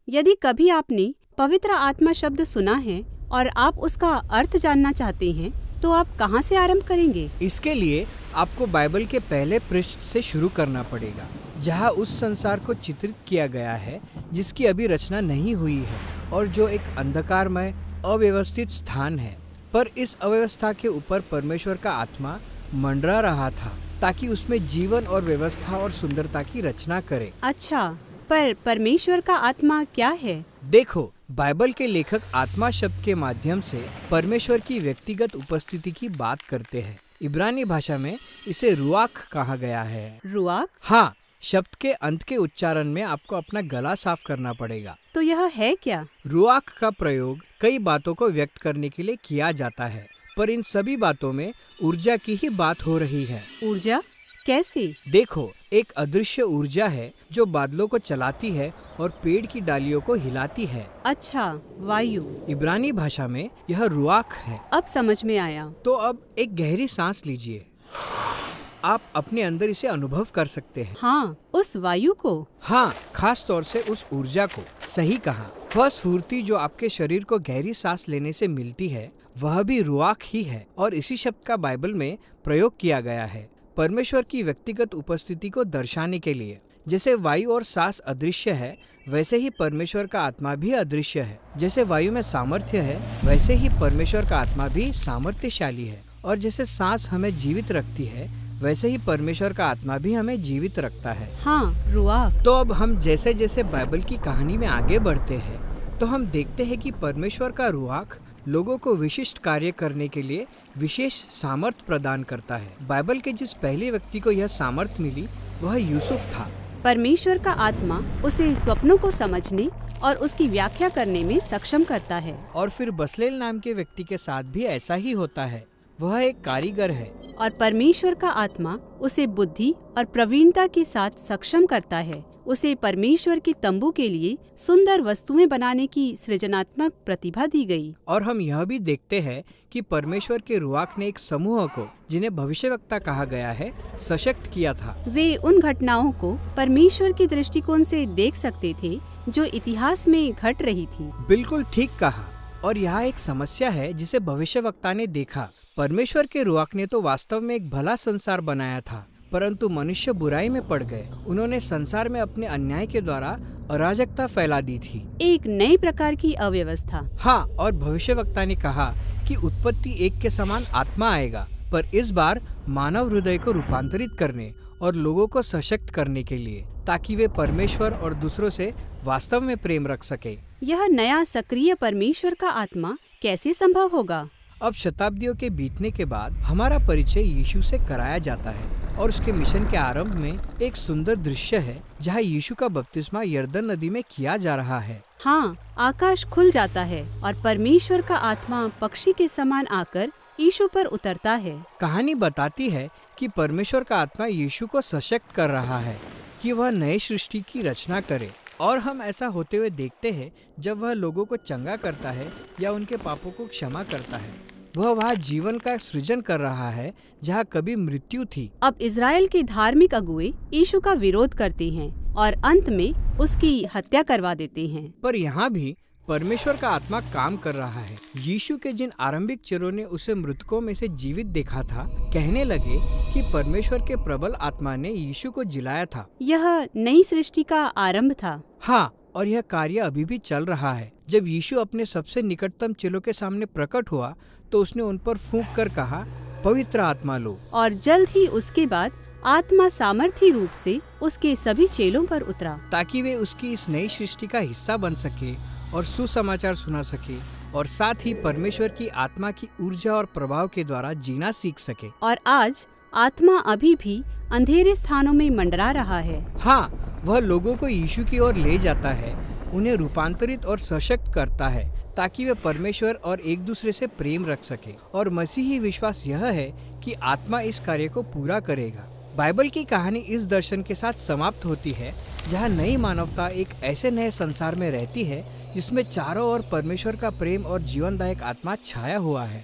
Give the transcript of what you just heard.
यदि कभी आपने पवित्र आत्मा शब्द सुना है और आप उसका अर्थ जानना चाहते हैं, तो आप कहाँ से आरंभ करेंगे? इसके लिए आपको बाइबल के पहले पृष्ठ से शुरू करना पड़ेगा, जहाँ उस संसार को चित्रित किया गया है जिसकी अभी रचना नहीं हुई है और जो एक अंधकारमय अव्यवस्थित स्थान है। पर इस अव्यवस्था के ऊपर परमेश्वर का आत्मा मंडरा रहा था ताकि उसमें जीवन और व्यवस्था और सुंदरता की रचना करे। अच्छा, पर परमेश्वर का आत्मा क्या है? देखो, बाइबल के लेखक आत्मा शब्द के माध्यम से परमेश्वर की व्यक्तिगत उपस्थिति की बात करते हैं। इब्रानी भाषा में इसे रुआख कहा गया है। रुआख? हाँ, शब्द के अंत के उच्चारण में आपको अपना गला साफ करना पड़ेगा। तो यह है क्या? रुआख का प्रयोग कई बातों को व्यक्त करने के लिए किया जाता है, पर इन सभी बातों में ऊर्जा की ही बात हो रही है। ऊर्जा? कैसे? देखो, एक अदृश्य ऊर्जा है जो बादलों को चलाती है और पेड़ की डालियों को हिलाती है। अच्छा, वायु। इब्रानी भाषा में यह रुआख है। अब समझ में आया। तो अब एक गहरी सांस लीजिए। आप अपने अंदर इसे अनुभव कर सकते हैं। हाँ, उस वायु को। हाँ, खास तौर से उस ऊर्जा को। सही कहा। वह स्फूर्ति जो आपके शरीर को गहरी सांस लेने से मिलती है, वह भी रुआख ही है और इसी शब्द का बाइबल में प्रयोग किया गया है परमेश्वर की व्यक्तिगत उपस्थिति को दर्शाने के लिए। जैसे वायु और सांस अदृश्य है, वैसे ही परमेश्वर का आत्मा भी अदृश्य है। जैसे वायु में सामर्थ्य है, वैसे ही परमेश्वर का आत्मा भी सामर्थ्यशाली है। और जैसे सांस हमें जीवित रखती है, वैसे ही परमेश्वर का आत्मा भी हमें जीवित रखता है। हाँ, रुआख। तो अब हम जैसे जैसे बाइबल की कहानी में आगे बढ़ते हैं, तो हम देखते हैं कि परमेश्वर का रुआख लोगों को विशिष्ट कार्य करने के लिए विशेष सामर्थ प्रदान करता है। बाइबल के जिस पहले व्यक्ति को यह सामर्थ मिली, वह यूसुफ था। परमेश्वर का आत्मा उसे स्वप्नों को समझने और उसकी व्याख्या करने में सक्षम करता है। और फिर बसलेल नाम के व्यक्ति के साथ भी ऐसा ही होता है। वह एक कारीगर है और परमेश्वर का आत्मा उसे बुद्धि और प्रवीणता के साथ सक्षम करता है। उसे परमेश्वर के तंबू के लिए सुंदर वस्तुएं बनाने की सृजनात्मक प्रतिभा दी गई। और हम यह भी देखते हैं कि परमेश्वर के रुआख ने एक समूह को, जिन्हें भविष्यवक्ता कहा गया है, सशक्त किया था। वे उन घटनाओं को परमेश्वर के दृष्टिकोण से देख सकते थे जो इतिहास में घट रही थी। बिल्कुल ठीक कहा। और यहाँ एक समस्या है जिसे भविष्यवक्ता ने देखा। परमेश्वर के रुआख ने तो वास्तव में एक भला संसार बनाया था, परंतु मनुष्य बुराई में पड़ गए। उन्होंने संसार में अपने अन्याय के द्वारा अराजकता फैला दी थी, एक नई प्रकार की अव्यवस्था। हाँ, और भविष्यवक्ता ने कहा कि उत्पत्ति एक के समान आत्मा आएगा, पर इस बार मानव हृदय को रूपांतरित करने और लोगों को सशक्त करने के लिए, ताकि वे परमेश्वर और दूसरों से वास्तव में प्रेम रख सके। यह नया सक्रिय परमेश्वर का आत्मा कैसे संभव होगा? अब शताब्दियों के बीतने के बाद हमारा परिचय यीशु से कराया जाता है और उसके मिशन के आरंभ में एक सुंदर दृश्य है जहाँ यीशु का बपतिस्मा यरदन नदी में किया जा रहा है। हाँ, आकाश खुल जाता है और परमेश्वर का आत्मा पक्षी के समान आकर यीशु पर उतरता है। कहानी बताती है कि परमेश्वर का आत्मा यीशु को सशक्त कर रहा है कि वह नए सृष्टि की रचना करे। और हम ऐसा होते हुए देखते हैं जब वह लोगों को चंगा करता है या उनके पापों को क्षमा करता है। वह वहाँ जीवन का सृजन कर रहा है जहाँ कभी मृत्यु थी। अब इज़राइल के धार्मिक अगुए यीशु का विरोध करते हैं और अंत में उसकी हत्या करवा देते हैं। पर यहाँ भी परमेश्वर का आत्मा काम कर रहा है। यीशु के जिन आरंभिक चेलों ने उसे मृतकों में से जीवित देखा था, कहने लगे कि परमेश्वर के प्रबल आत्मा ने यीशु को जिलाया था। यह नई सृष्टि का आरंभ था। हाँ, और यह कार्य अभी भी चल रहा है। जब यीशु अपने सबसे निकटतम चेलों के सामने प्रकट हुआ, तो उसने उन पर फूंक कर कहा, पवित्र आत्मा लो। और जल्द ही उसके बाद आत्मा सामर्थी रूप से उसके सभी चेलों पर उतरा, ताकि वे उसकी इस नई सृष्टि का हिस्सा बन सके और सुसमाचार सुना सके और साथ ही परमेश्वर की आत्मा की ऊर्जा और प्रभाव के द्वारा जीना सीख सके। और आज आत्मा अभी भी अंधेरे स्थानों में मंडरा रहा है। हाँ, वह लोगों को यीशु की ओर ले जाता है, उन्हें रूपांतरित और सशक्त करता है ताकि वे परमेश्वर और एक दूसरे से प्रेम रख सके। और मसीही विश्वास यह है कि आत्मा इस कार्य को पूरा करेगा। बाइबल की कहानी इस दर्शन के साथ समाप्त होती है जहाँ नई मानवता एक ऐसे नए संसार में रहती है जिसमें चारों ओर परमेश्वर का प्रेम और जीवनदायक आत्मा छाया हुआ है।